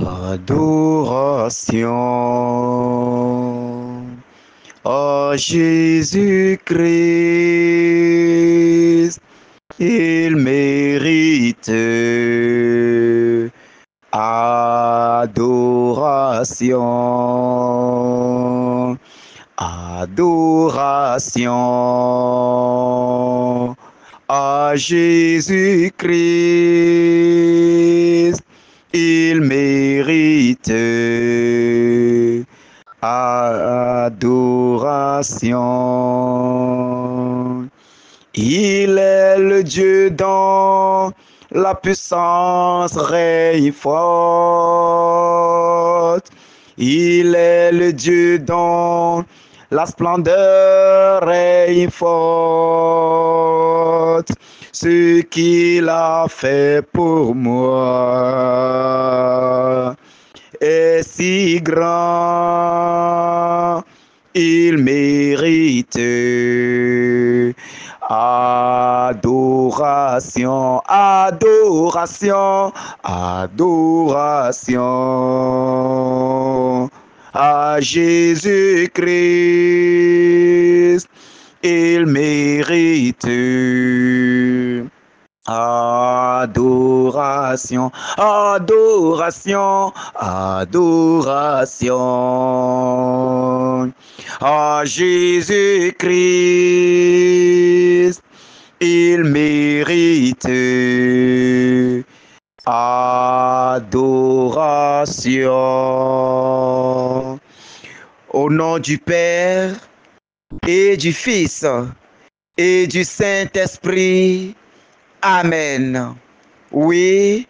Adoration à Jésus-Christ, il mérite adoration, adoration à Jésus-Christ, il mérite adoration. Il est le Dieu dont la puissance règne forte. Il est le Dieu dont la splendeur règne forte. Ce qu'il a fait pour moi est si grand, il mérite adoration, adoration, adoration à Jésus-Christ, il mérite adoration, adoration, adoration à Jésus-Christ, il mérite adoration. Au nom du Père et du Fils et du Saint-Esprit, Amen. Oui,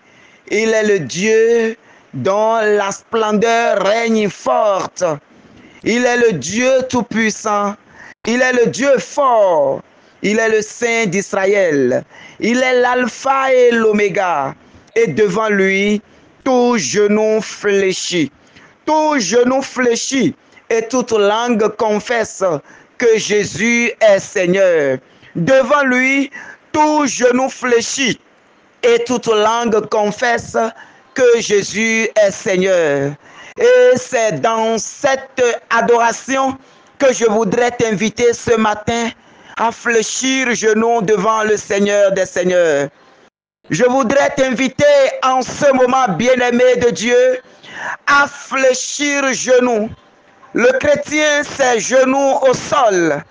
il est le Dieu dont la splendeur règne forte. Il est le Dieu tout-puissant. Il est le Dieu fort. Il est le Saint d'Israël. Il est l'alpha et l'oméga. Et devant lui, tout genou fléchit. Tout genou fléchit et toute langue confesse que Jésus est Seigneur. Devant lui, tout genou fléchit et toute langue confesse que Jésus est Seigneur. Et c'est dans cette adoration que je voudrais t'inviter ce matin à fléchir genou devant le Seigneur des Seigneurs. Je voudrais t'inviter en ce moment, bien-aimé de Dieu, à fléchir genou. Le chrétien, c'est genou au sol.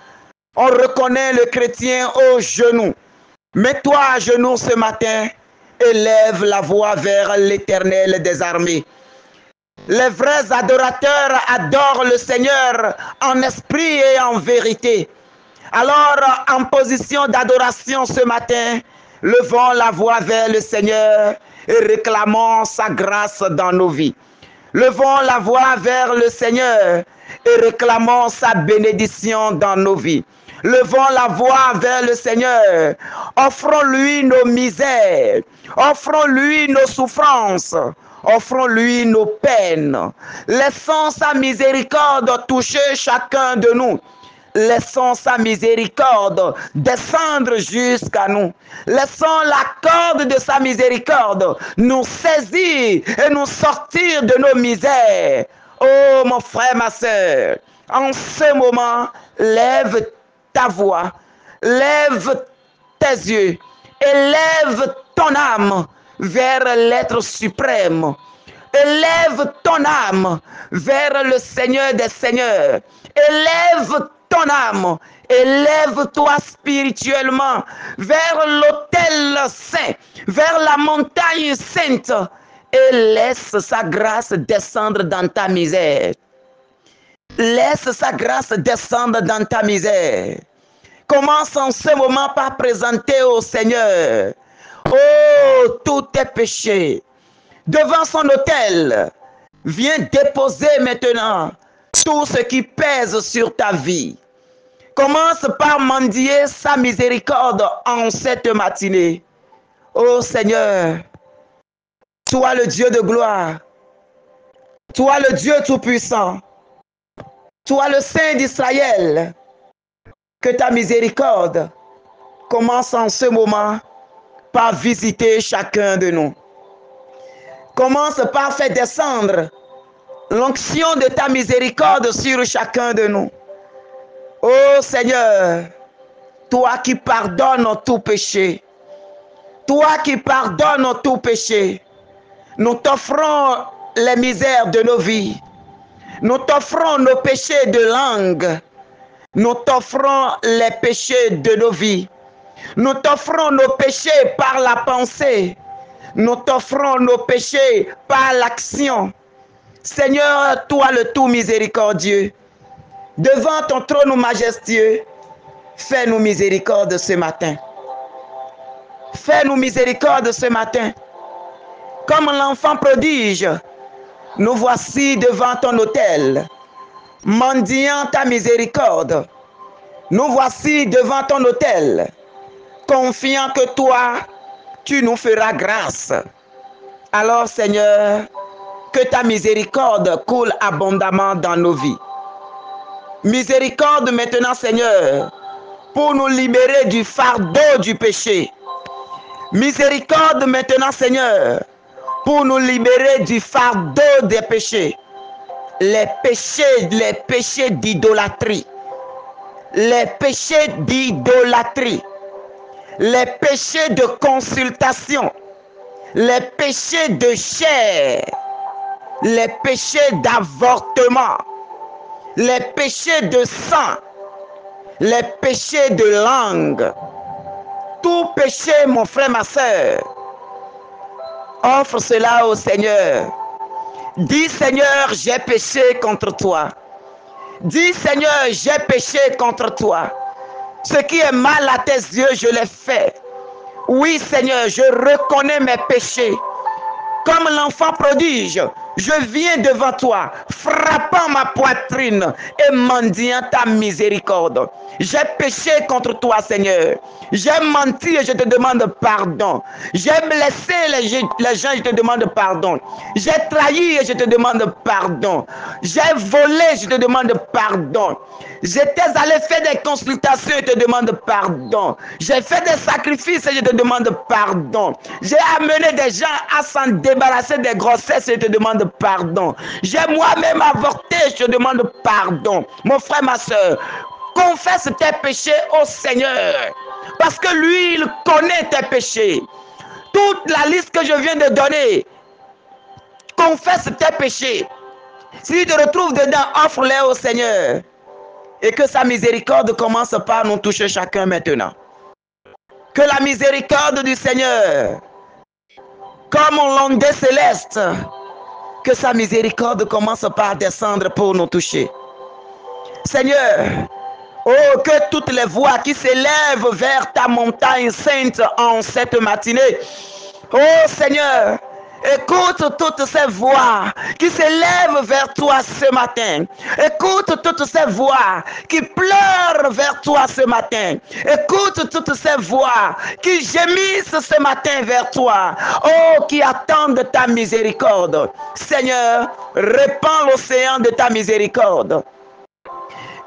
On reconnaît le chrétien au genou. Mets-toi à genoux ce matin et lève la voix vers l'Éternel des armées. Les vrais adorateurs adorent le Seigneur en esprit et en vérité. Alors, en position d'adoration ce matin, levons la voix vers le Seigneur et réclamons sa grâce dans nos vies. Levons la voix vers le Seigneur et réclamons sa bénédiction dans nos vies. Levons la voix vers le Seigneur. Offrons-lui nos misères. Offrons-lui nos souffrances. Offrons-lui nos peines. Laissons sa miséricorde toucher chacun de nous. Laissons sa miséricorde descendre jusqu'à nous. Laissons la corde de sa miséricorde nous saisir et nous sortir de nos misères. Oh mon frère, ma soeur, en ce moment, lève ta voix, lève tes yeux et lève ton âme vers l'être suprême. Élève ton âme vers le Seigneur des Seigneurs. Élève ton âme. Élève-toi spirituellement vers l'autel saint, vers la montagne sainte et laisse sa grâce descendre dans ta misère. Laisse sa grâce descendre dans ta misère. Commence en ce moment par présenter au Seigneur, oh, tous tes péchés. Devant son autel, viens déposer maintenant tout ce qui pèse sur ta vie. Commence par mendier sa miséricorde en cette matinée. Ô Seigneur, toi le Dieu de gloire, toi le Dieu tout-puissant, toi le Saint d'Israël, que ta miséricorde commence en ce moment par visiter chacun de nous. commence par faire descendre l'onction de ta miséricorde sur chacun de nous. Ô Seigneur, toi qui pardonnes tout péché, toi qui pardonnes tout péché, nous t'offrons les misères de nos vies, nous t'offrons nos péchés de langue, nous t'offrons les péchés de nos vies, nous t'offrons nos péchés par la pensée, nous t'offrons nos péchés par l'action. Seigneur, toi le tout miséricordieux, devant ton trône majestueux, fais-nous miséricorde ce matin. Fais-nous miséricorde ce matin. Comme l'enfant prodige, nous voici devant ton autel, mendiant ta miséricorde. Nous voici devant ton autel, confiant que toi, tu nous feras grâce. Alors, Seigneur, que ta miséricorde coule abondamment dans nos vies. Miséricorde maintenant, Seigneur, pour nous libérer du fardeau du péché. Miséricorde maintenant, Seigneur, pour nous libérer du fardeau des péchés. Les péchés d'idolâtrie. Les péchés d'idolâtrie. Les péchés de consultation. Les péchés de chair. Les péchés d'avortement. Les péchés de sang. Les péchés de langue. Tout péché, mon frère, ma soeur, offre cela au Seigneur. Dis, Seigneur, j'ai péché contre toi. Dis, Seigneur, j'ai péché contre toi. Ce qui est mal à tes yeux, je l'ai fait. Oui, Seigneur, je reconnais mes péchés. Comme l'enfant prodige, je viens devant toi, frappant ma poitrine et mendiant ta miséricorde. J'ai péché contre toi, Seigneur. J'ai menti et je te demande pardon. J'ai blessé les gens et je te demande pardon. J'ai trahi et je te demande pardon. J'ai volé et je te demande pardon. J'étais allé faire des consultations et te demande pardon. J'ai fait des sacrifices et je te demande pardon. J'ai amené des gens à s'en débarrasser des grossesses et je te demande pardon. J'ai moi-même avorté et je te demande pardon. Mon frère, ma soeur, confesse tes péchés au Seigneur. Parce que lui, il connaît tes péchés. Toute la liste que je viens de donner, confesse tes péchés. Si tu te retrouves dedans, offre-les au Seigneur. Et que sa miséricorde commence par nous toucher chacun maintenant. Que la miséricorde du Seigneur, comme l'ondée céleste, que sa miséricorde commence par descendre pour nous toucher. Seigneur, oh, que toutes les voix qui s'élèvent vers ta montagne sainte en cette matinée, oh Seigneur, écoute toutes ces voix qui s'élèvent vers toi ce matin. Écoute toutes ces voix qui pleurent vers toi ce matin. Écoute toutes ces voix qui gémissent ce matin vers toi. Oh, qui attendent ta miséricorde. Seigneur, répands l'océan de ta miséricorde.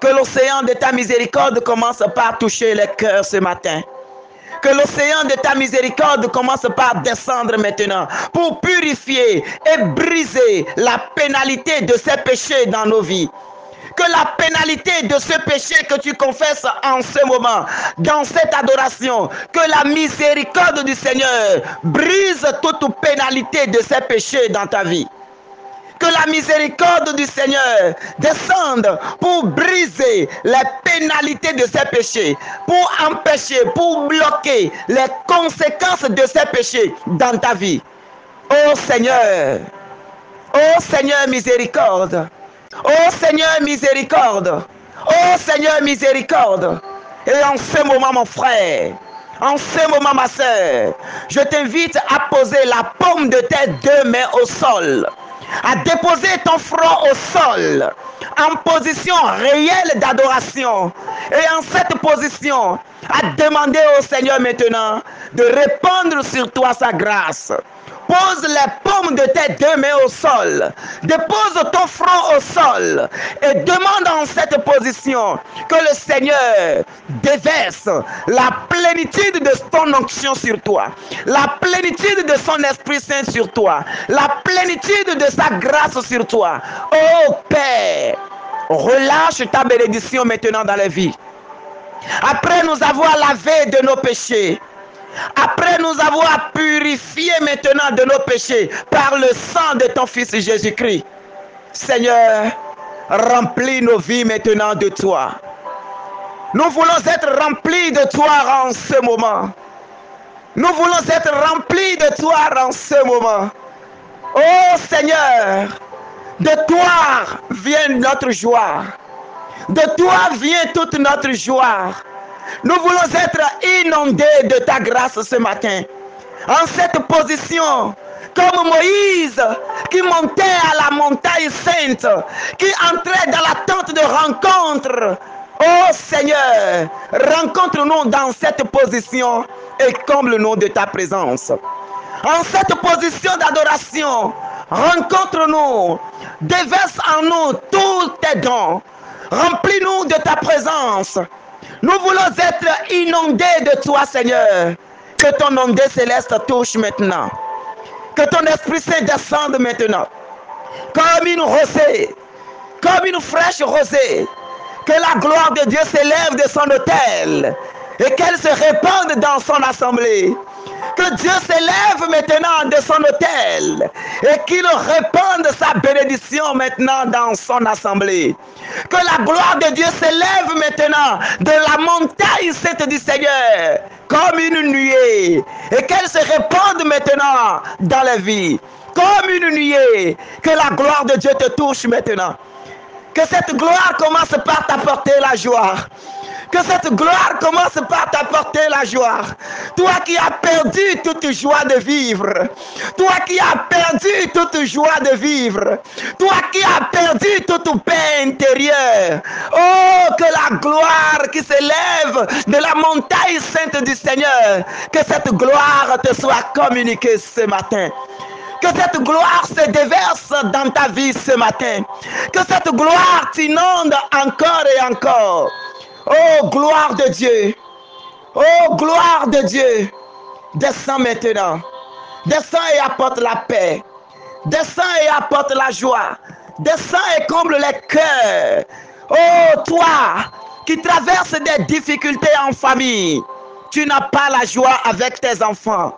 Que l'océan de ta miséricorde commence par toucher les cœurs ce matin. Que l'océan de ta miséricorde commence par descendre maintenant pour purifier et briser la pénalité de ces péchés dans nos vies. Que la pénalité de ce péché que tu confesses en ce moment, dans cette adoration, que la miséricorde du Seigneur brise toute pénalité de ces péchés dans ta vie. Que la miséricorde du Seigneur descende pour briser les pénalités de ces péchés, pour empêcher, pour bloquer les conséquences de ces péchés dans ta vie. Oh Seigneur miséricorde. Oh Seigneur miséricorde. Oh Seigneur miséricorde. Et en ce moment, mon frère, en ce moment, ma soeur, je t'invite à poser la paume de tes deux mains au sol, à déposer ton front au sol, en position réelle d'adoration. Et en cette position, à demander au Seigneur maintenant de répandre sur toi sa grâce. Pose les paumes de tes deux mains au sol. Dépose ton front au sol et demande en cette position que le Seigneur déverse la plénitude de ton onction sur toi, la plénitude de son Esprit Saint sur toi, la plénitude de sa grâce sur toi. Oh Père, relâche ta bénédiction maintenant dans la vie. Après nous avoir lavé de nos péchés, après nous avoir purifiés maintenant de nos péchés par le sang de ton Fils Jésus-Christ, Seigneur, remplis nos vies maintenant de toi. Nous voulons être remplis de toi en ce moment. Nous voulons être remplis de toi en ce moment. Oh Seigneur, de toi vient notre joie. De toi vient toute notre joie. Nous voulons être inondés de ta grâce ce matin. En cette position, comme Moïse qui montait à la montagne sainte, qui entrait dans la tente de rencontre. Oh Seigneur, rencontre-nous dans cette position et comble-nous de ta présence. En cette position d'adoration, rencontre-nous, déverse en nous tous tes dons. Remplis-nous de ta présence. Nous voulons être inondés de toi, Seigneur. Que ton ondée céleste touche maintenant. Que ton Esprit Saint descende maintenant. Comme une rosée, comme une fraîche rosée. Que la gloire de Dieu s'élève de son autel et qu'elle se répande dans son assemblée. Que Dieu s'élève maintenant de son autel et qu'il répande sa bénédiction maintenant dans son assemblée. Que la gloire de Dieu s'élève maintenant de la montagne sainte du Seigneur comme une nuée et qu'elle se répande maintenant dans la vie comme une nuée. Que la gloire de Dieu te touche maintenant. Que cette gloire commence par t'apporter la joie. Que cette gloire commence par t'apporter la joie. Toi qui as perdu toute joie de vivre. Toi qui as perdu toute joie de vivre. Toi qui as perdu toute paix intérieure. Oh, que la gloire qui s'élève de la montagne sainte du Seigneur, que cette gloire te soit communiquée ce matin. Que cette gloire se déverse dans ta vie ce matin. Que cette gloire t'inonde encore et encore. Oh, gloire de Dieu. Oh, gloire de Dieu. Descends maintenant. Descends et apporte la paix. Descends et apporte la joie. Descends et comble les cœurs. Oh, toi qui traverses des difficultés en famille. Tu n'as pas la joie avec tes enfants.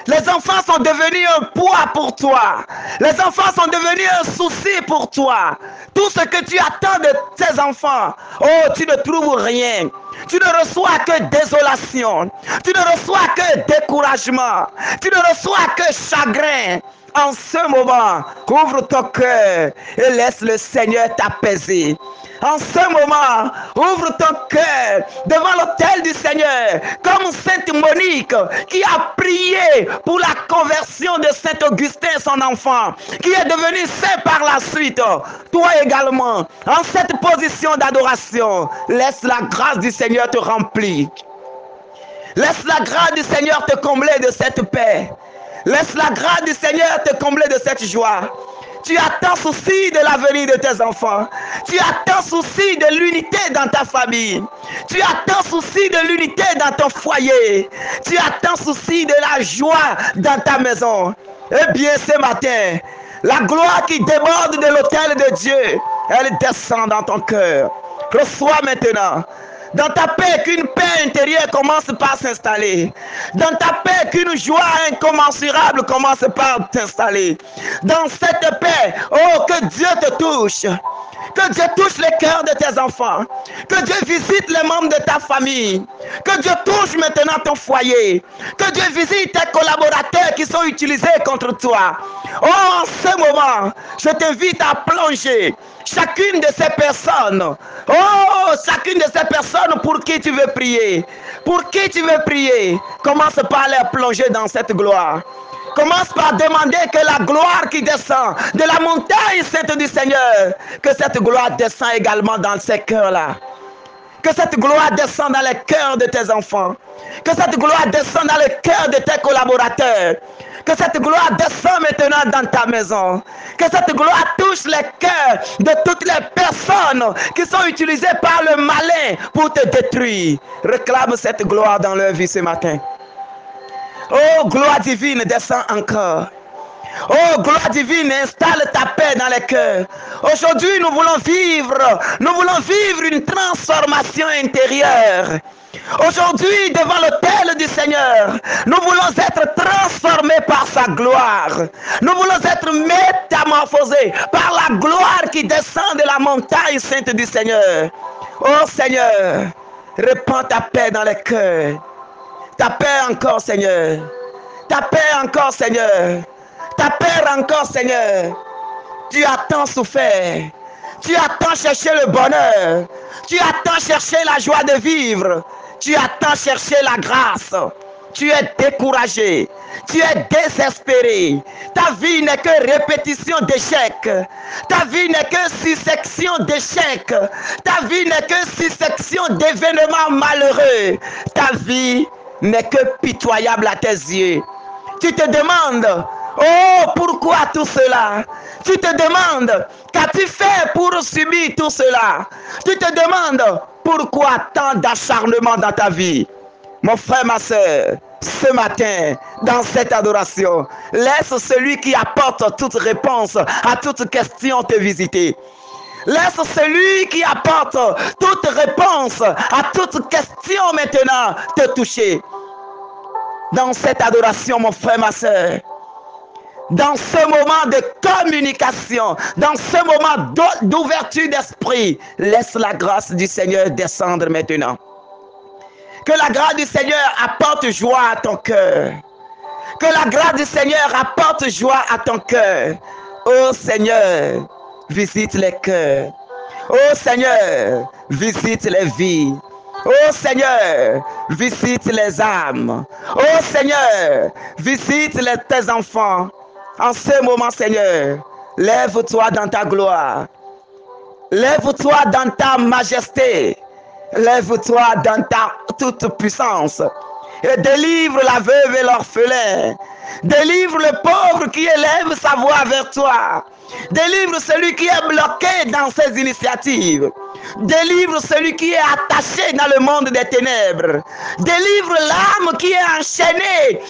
Les enfants sont devenus un poids pour toi. Les enfants sont devenus un souci pour toi. Tout ce que tu attends de tes enfants, oh, tu ne trouves rien. Tu ne reçois que désolation. Tu ne reçois que découragement. Tu ne reçois que chagrin. En ce moment, ouvre ton cœur et laisse le Seigneur t'apaiser. En ce moment, ouvre ton cœur devant l'autel du Seigneur, comme Sainte Monique qui a prié pour la conversion de Saint Augustin, son enfant, qui est devenu saint par la suite. Toi également, en cette position d'adoration, laisse la grâce du Seigneur te remplir. Laisse la grâce du Seigneur te combler de cette paix. Laisse la grâce du Seigneur te combler de cette joie. Tu as tant souci de l'avenir de tes enfants. Tu as tant souci de l'unité dans ta famille. Tu as tant souci de l'unité dans ton foyer. Tu as tant souci de la joie dans ta maison. Eh bien, ce matin, la gloire qui déborde de l'autel de Dieu, elle descend dans ton cœur. Reçois maintenant. Dans ta paix, qu'une paix intérieure commence par s'installer. Dans ta paix, qu'une joie incommensurable commence par t'installer. Dans cette paix, oh, que Dieu te touche. Que Dieu touche les cœurs de tes enfants. Que Dieu visite les membres de ta famille. Que Dieu touche maintenant ton foyer. Que Dieu visite tes collaborateurs qui sont utilisés contre toi. Oh, en ce moment, je t'invite à plonger chacune de ces personnes. Oh, chacune de ces personnes pour qui tu veux prier. Pour qui tu veux prier. Commence par les plonger dans cette gloire. Commence par demander que la gloire qui descend de la montagne sainte du Seigneur, que cette gloire descend également dans ces cœurs-là. Que cette gloire descende dans les cœurs de tes enfants. Que cette gloire descende dans le cœur de tes collaborateurs. Que cette gloire descende maintenant dans ta maison. Que cette gloire touche les cœurs de toutes les personnes qui sont utilisées par le malin pour te détruire. Réclame cette gloire dans leur vie ce matin. Oh, gloire divine, descends encore. Oh, gloire divine, installe ta paix dans les cœurs. Aujourd'hui, nous voulons vivre une transformation intérieure. Aujourd'hui, devant l'autel du Seigneur, nous voulons être transformés par sa gloire. Nous voulons être métamorphosés par la gloire qui descend de la montagne sainte du Seigneur. Oh Seigneur, répands ta paix dans les cœurs. Ta paix encore, Seigneur. Ta paix encore, Seigneur. Ta paix encore, Seigneur. Tu as tant souffert. Tu as tant cherché le bonheur. Tu as tant cherché la joie de vivre. Tu as tant cherché la grâce. Tu es découragé. Tu es désespéré. Ta vie n'est que répétition d'échecs. Ta vie n'est que succession d'échecs. Ta vie n'est que succession d'événements malheureux. Ta vie n'est que pitoyable à tes yeux. Tu te demandes, oh, pourquoi tout cela? Tu te demandes, qu'as-tu fait pour subir tout cela? Tu te demandes, pourquoi tant d'acharnement dans ta vie? Mon frère, ma soeur, ce matin, dans cette adoration, laisse celui qui apporte toute réponse à toute question te visiter. Laisse celui qui apporte toute réponse à toute question maintenant te toucher. Dans cette adoration, mon frère, ma soeur, dans ce moment de communication, dans ce moment d'ouverture d'esprit, laisse la grâce du Seigneur descendre maintenant. Que la grâce du Seigneur apporte joie à ton cœur. Que la grâce du Seigneur apporte joie à ton cœur. Oh Seigneur, visite les cœurs. Oh Seigneur, visite les vies. Oh Seigneur, visite les âmes. Oh Seigneur, visite tes enfants. En ce moment, Seigneur, lève-toi dans ta gloire. Lève-toi dans ta majesté. Lève-toi dans ta toute puissance. Et délivre la veuve et l'orphelin. Délivre le pauvre qui élève sa voix vers toi. Délivre celui qui est bloqué dans ses initiatives. Délivre celui qui est attaché dans le monde des ténèbres. Délivre l'âme qui est enchaînée,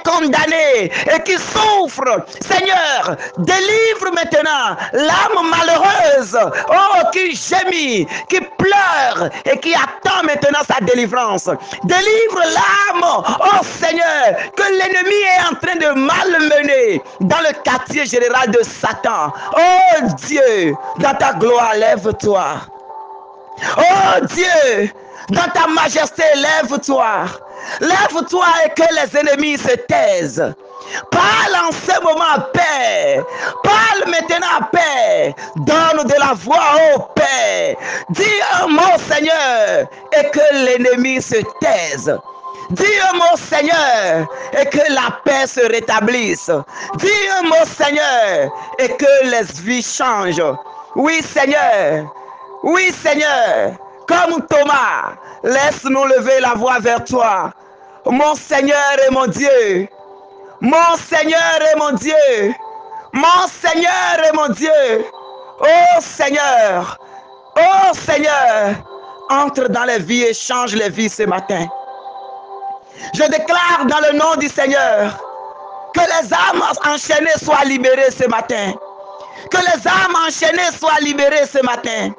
condamnée et qui souffre. Seigneur, délivre maintenant l'âme malheureuse, oh, qui gémit, qui pleure et qui attend maintenant sa délivrance. Délivre l'âme, oh Seigneur, que l'ennemi est en train de malmener dans le quartier général de Satan. Oh Dieu, dans ta gloire, lève-toi. Oh Dieu, dans ta majesté, lève-toi. Lève-toi et que les ennemis se taisent. Parle en ce moment, Père. Parle maintenant, Père. Donne de la voix, oh Père. Dis un mot, Seigneur, et que l'ennemi se taise. Dis un mot, Seigneur, et que la paix se rétablisse. Dis un mot, Seigneur, et que les vies changent. Oui, Seigneur. Oui, Seigneur. Comme Thomas, laisse-nous lever la voix vers toi. Mon Seigneur et mon Dieu. Mon Seigneur et mon Dieu. Mon Seigneur et mon Dieu. Oh Seigneur. Oh Seigneur. Entre dans les vies et change les vies ce matin. Je déclare dans le nom du Seigneur que les âmes enchaînées soient libérées ce matin. Que les âmes enchaînées soient libérées ce matin.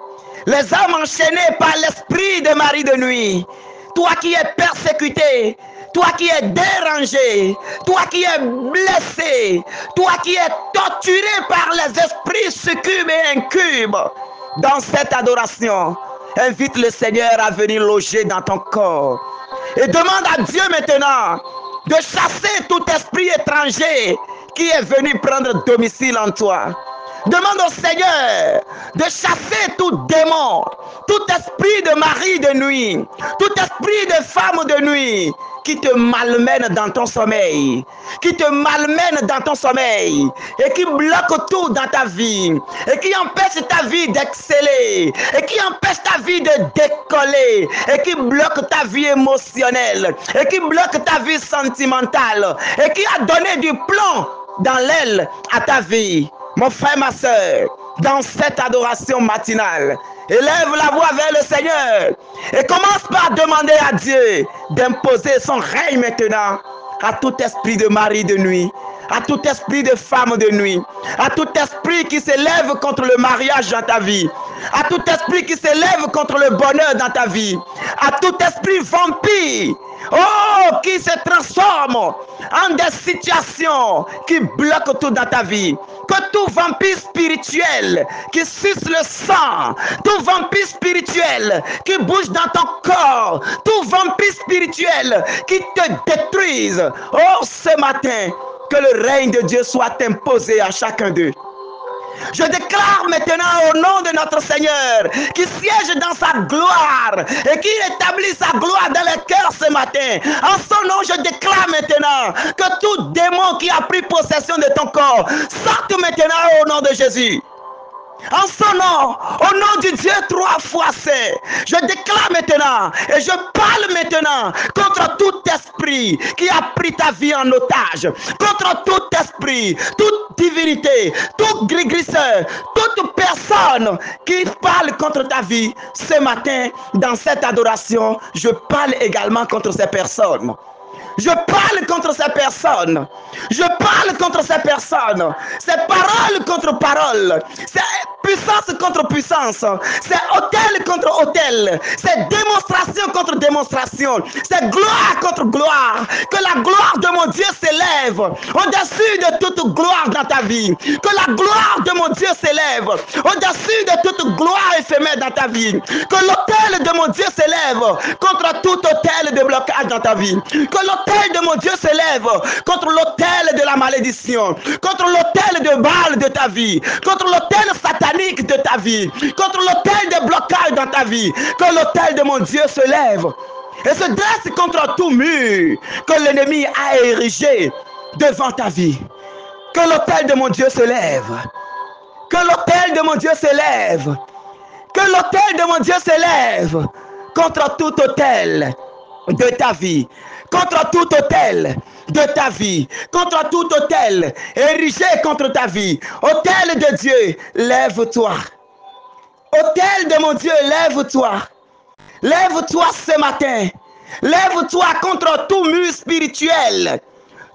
Les âmes enchaînées par l'esprit de mari de nuit. Toi qui es persécuté, toi qui es dérangé, toi qui es blessé, toi qui es torturé par les esprits succubes et incubes. Dans cette adoration, invite le Seigneur à venir loger dans ton corps. Et demande à Dieu maintenant de chasser tout esprit étranger qui est venu prendre domicile en toi. Demande au Seigneur de chasser tout démon, tout esprit de mari de nuit, tout esprit de femme de nuit qui te malmène dans ton sommeil, qui te malmène dans ton sommeil et qui bloque tout dans ta vie et qui empêche ta vie d'exceller et qui empêche ta vie de décoller et qui bloque ta vie émotionnelle et qui bloque ta vie sentimentale et qui a donné du plomb dans l'aile à ta vie. Mon frère, ma soeur, dans cette adoration matinale, élève la voix vers le Seigneur et commence par demander à Dieu d'imposer son règne maintenant à tout esprit de mari de nuit, à tout esprit de femme de nuit, à tout esprit qui s'élève contre le mariage dans ta vie, à tout esprit qui s'élève contre le bonheur dans ta vie, à tout esprit vampire, oh, qui se transforme en des situations qui bloquent tout dans ta vie. Que tout vampire spirituel qui suce le sang, tout vampire spirituel qui bouge dans ton corps, tout vampire spirituel qui te détruise, oh, ce matin, que le règne de Dieu soit imposé à chacun d'eux. Je déclare maintenant au nom de notre Seigneur qui siège dans sa gloire et qui établit sa gloire dans les cœurs ce matin. En son nom, je déclare maintenant que tout démon qui a pris possession de ton corps sorte maintenant au nom de Jésus. En son nom, au nom du Dieu 3 fois saint, je déclare maintenant et je parle maintenant contre tout esprit qui a pris ta vie en otage, contre tout esprit, toute divinité, tout gris-grisseur, toute personne qui parle contre ta vie. Ce matin, dans cette adoration, je parle également contre ces personnes. Je parle contre ces personnes. Je parle contre ces personnes. C'est parole contre parole. C'est puissance contre puissance. C'est autel contre autel. C'est démonstration contre démonstration. C'est gloire contre gloire. Que la gloire de mon Dieu s'élève au-dessus de toute gloire dans ta vie. Que la gloire de mon Dieu s'élève au-dessus de toute gloire éphémère dans ta vie. Que l'autel de mon Dieu s'élève contre tout autel de blocage dans ta vie. Que l'autel de mon Dieu s'élève contre l'autel de la malédiction, contre l'autel de Baal de ta vie, contre l'autel satanique de ta vie, contre l'autel de blocage dans ta vie. Que l'autel de mon Dieu se lève et se dresse contre tout mur que l'ennemi a érigé devant ta vie. Que l'autel de mon Dieu se lève. Que l'autel de mon Dieu se lève. Que l'autel de mon Dieu se lève contre tout autel de ta vie, contre tout autel de ta vie, contre tout autel érigé contre ta vie. Autel de Dieu, lève-toi. Autel de mon Dieu, lève-toi. Lève-toi ce matin. Lève-toi contre tout mur spirituel.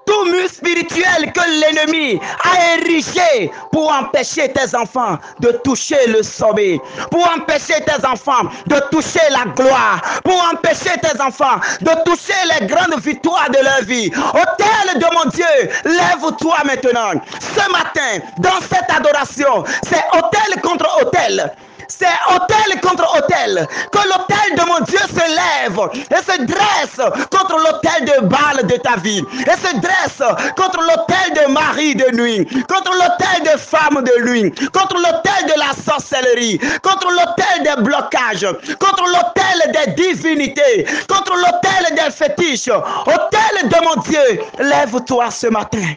Tout mur spirituel que l'ennemi a érigé pour empêcher tes enfants de toucher le sommet, pour empêcher tes enfants de toucher la gloire, pour empêcher tes enfants de toucher les grandes victoires de leur vie. Autel de mon Dieu, lève-toi maintenant. Ce matin, dans cette adoration, c'est autel contre autel. C'est autel contre autel. Que l'autel de mon Dieu se lève et se dresse contre l'autel de Baal de ta vie. Et se dresse contre l'autel de mari de nuit. Contre l'autel de femme de nuit. Contre l'autel de la sorcellerie. Contre l'autel des blocages. Contre l'autel des divinités. Contre l'autel des fétiches. Autel de mon Dieu, lève-toi ce matin.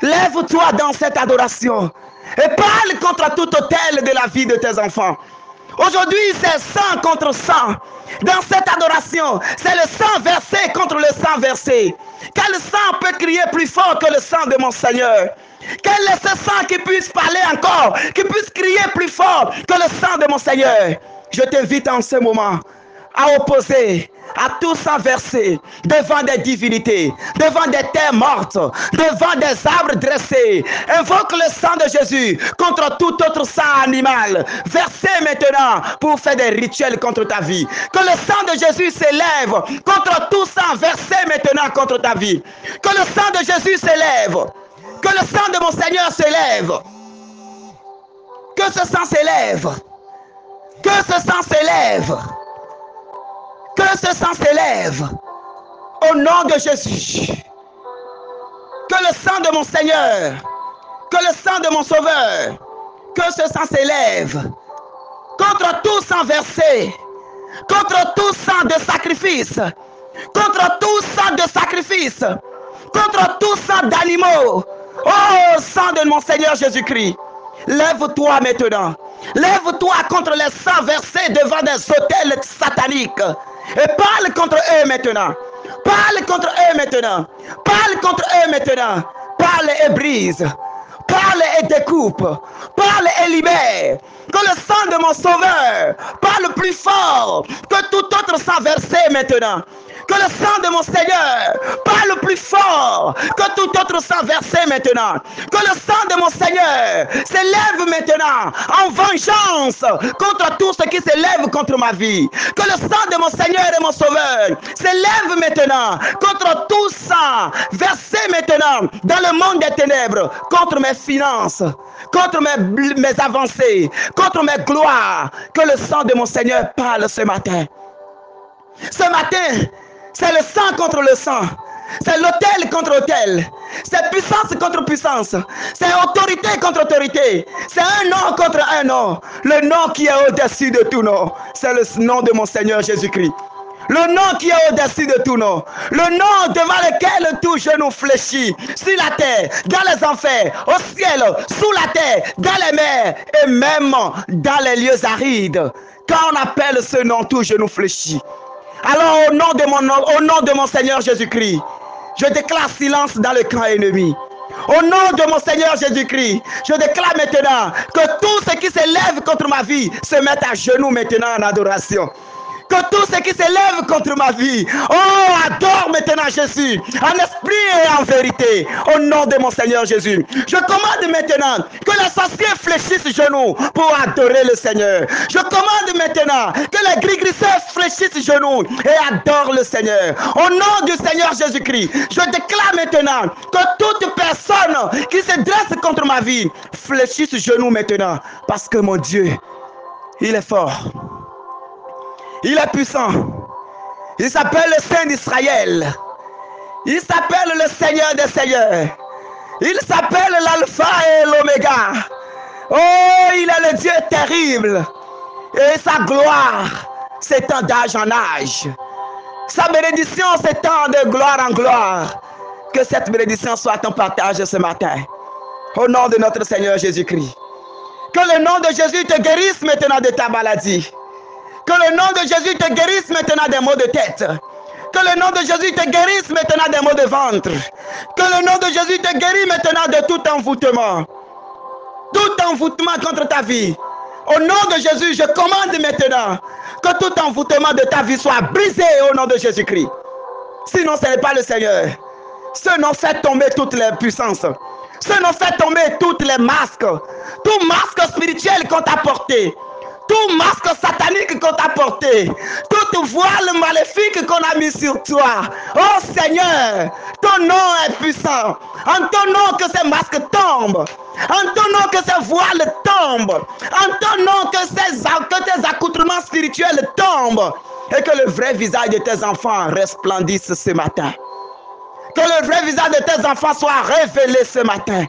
Lève-toi dans cette adoration. Et parle contre tout autel de la vie de tes enfants. Aujourd'hui, c'est sang contre sang. Dans cette adoration, c'est le sang versé contre le sang versé. Quel sang peut crier plus fort que le sang de mon Seigneur? Quel est ce sang qui puisse parler encore, qui puisse crier plus fort que le sang de mon Seigneur? Je t'invite en ce moment à opposer à tout sang versé devant des divinités, devant des terres mortes, devant des arbres dressés. Invoque le sang de Jésus contre tout autre sang animal, versé maintenant pour faire des rituels contre ta vie. Que le sang de Jésus s'élève contre tout sang versé maintenant contre ta vie. Que le sang de Jésus s'élève. Que le sang de mon Seigneur s'élève. Que ce sang s'élève. Que ce sang s'élève. Que ce sang s'élève au nom de Jésus. Que le sang de mon Seigneur, que le sang de mon Sauveur que ce sang s'élève contre tout sang versé, contre tout sang de sacrifice, contre tout sang de sacrifice, contre tout sang d'animaux. Oh, sang de mon Seigneur Jésus-Christ, lève-toi maintenant. Lève-toi contre les sangs versés devant des autels sataniques et parle contre eux maintenant. Parle contre eux maintenant. Parle contre eux maintenant. Parle et brise. Parle et découpe. Parle et libère. Que le sang de mon Sauveur parle plus fort que tout autre sang versé maintenant. Que le sang de mon Seigneur parle plus fort que tout autre sang versé maintenant. Que le sang de mon Seigneur s'élève maintenant en vengeance contre tout ce qui s'élève contre ma vie. Que le sang de mon Seigneur et mon Sauveur s'élève maintenant contre tout sang versé maintenant dans le monde des ténèbres, contre mes finances, contre mes avancées, contre mes gloires. Que le sang de mon Seigneur parle ce matin. Ce matin, c'est le sang contre le sang. C'est l'autel contre autel. C'est puissance contre puissance. C'est autorité contre autorité. C'est un nom contre un nom. Le nom qui est au-dessus de tout nom. C'est le nom de mon Seigneur Jésus-Christ. Le nom qui est au-dessus de tout nom. Le nom devant lequel tout genou fléchit. Sur la terre, dans les enfers, au ciel, sous la terre, dans les mers et même dans les lieux arides. Quand on appelle ce nom, tout genou fléchit. Alors au nom de mon Seigneur Jésus-Christ, je déclare silence dans le camp ennemi. Au nom de mon Seigneur Jésus-Christ, je déclare maintenant que tout ce qui s'élève contre ma vie se mette à genoux maintenant en adoration. Que tout ce qui s'élève contre ma vie, oh, adore maintenant Jésus, en esprit et en vérité, au nom de mon Seigneur Jésus. Je commande maintenant que les sorciers fléchissent genoux pour adorer le Seigneur. Je commande maintenant que les gris-grisseurs fléchissent genoux et adorent le Seigneur. Au nom du Seigneur Jésus-Christ, je déclare maintenant que toute personne qui se dresse contre ma vie fléchisse genoux maintenant, parce que mon Dieu, il est fort. Il est puissant. Il s'appelle le Saint d'Israël. Il s'appelle le Seigneur des Seigneurs. Il s'appelle l'Alpha et l'Oméga. Oh, il est le Dieu terrible. Et sa gloire s'étend d'âge en âge. Sa bénédiction s'étend de gloire en gloire. Que cette bénédiction soit ton partage ce matin. Au nom de notre Seigneur Jésus-Christ. Que le nom de Jésus te guérisse maintenant de ta maladie. Que le nom de Jésus te guérisse maintenant des maux de tête. Que le nom de Jésus te guérisse maintenant des maux de ventre. Que le nom de Jésus te guérisse maintenant de tout envoûtement. Tout envoûtement contre ta vie. Au nom de Jésus, je commande maintenant que tout envoûtement de ta vie soit brisé au nom de Jésus-Christ. Sinon, ce n'est pas le Seigneur. Ce nom fait tomber toutes les puissances. Ce nom fait tomber toutes les masques. Tout masque spirituel qu'on t'a porté. Tout masque satanique qu'on t'a porté, toute voile maléfique qu'on a mis sur toi. Oh Seigneur, ton nom est puissant. En ton nom que ces masques tombent. En ton nom que ces voiles tombent. En ton nom que tes accoutrements spirituels tombent. Et que le vrai visage de tes enfants resplendisse ce matin. Que le vrai visage de tes enfants soit révélé ce matin.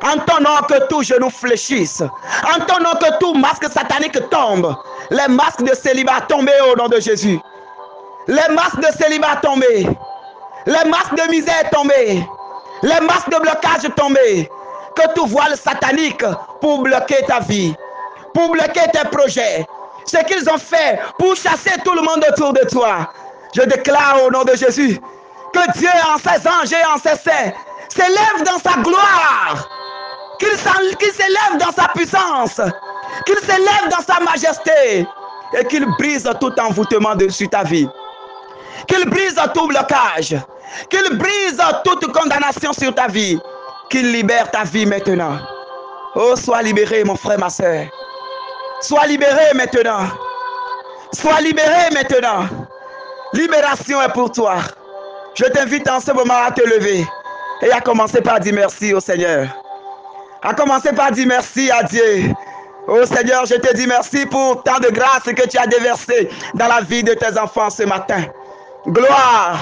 En ton nom que tout genou fléchisse. En ton nom que tout masque satanique tombe. Les masques de célibat tombés au nom de Jésus. Les masques de célibat tombés. Les masques de misère tombés. Les masques de blocage tombés. Que tout voile satanique pour bloquer ta vie. Pour bloquer tes projets. Ce qu'ils ont fait pour chasser tout le monde autour de toi. Je déclare au nom de Jésus que Dieu en ses anges et en ses saints s'élève dans sa gloire. Qu'il s'élève dans sa puissance, qu'il s'élève dans sa majesté et qu'il brise tout envoûtement sur ta vie. Qu'il brise tout blocage, qu'il brise toute condamnation sur ta vie, qu'il libère ta vie maintenant. Oh, sois libéré mon frère, ma soeur. Sois libéré maintenant. Sois libéré maintenant. Libération est pour toi. Je t'invite en ce moment à te lever et à commencer par dire merci au Seigneur. À commencer par dire merci à Dieu. Oh Seigneur, je te dis merci pour tant de grâce que tu as déversé dans la vie de tes enfants ce matin. Gloire,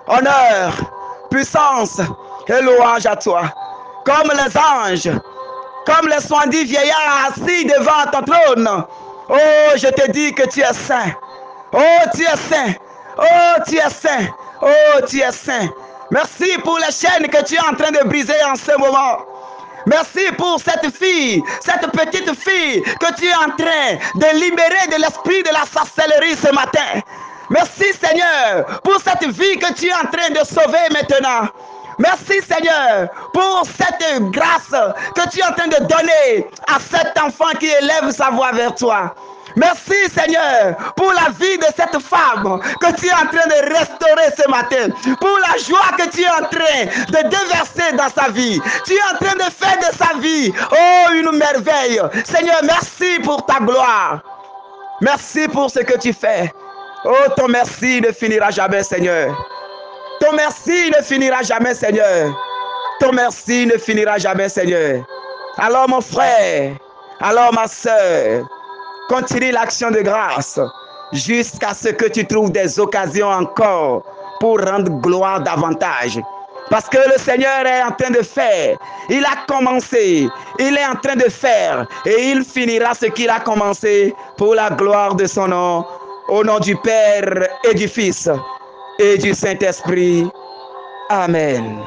honneur, puissance et louange à toi. Comme les anges comme les 70 vieillards assis devant ton trône. Oh, je te dis que tu es saint. Oh, tu es saint. Oh, tu es saint. Oh, tu es saint. Merci pour les chaînes que tu es en train de briser en ce moment. Merci pour cette fille, cette petite fille que tu es en train de libérer de l'esprit de la sorcellerie ce matin. Merci Seigneur pour cette vie que tu es en train de sauver maintenant. Merci Seigneur pour cette grâce que tu es en train de donner à cet enfant qui élève sa voix vers toi. Merci Seigneur pour la vie de cette femme que tu es en train de restaurer ce matin. Pour la joie que tu es en train de déverser dans sa vie. Tu es en train de faire de sa vie, oh, une merveille. Seigneur, merci pour ta gloire. Merci pour ce que tu fais. Oh, ton merci ne finira jamais, Seigneur. Ton merci ne finira jamais, Seigneur. Ton merci ne finira jamais, Seigneur. Alors mon frère, alors ma soeur, continue l'action de grâce jusqu'à ce que tu trouves des occasions encore pour rendre gloire davantage. Parce que le Seigneur est en train de faire. Il a commencé. Il est en train de faire. Et il finira ce qu'il a commencé pour la gloire de son nom. Au nom du Père et du Fils et du Saint-Esprit. Amen.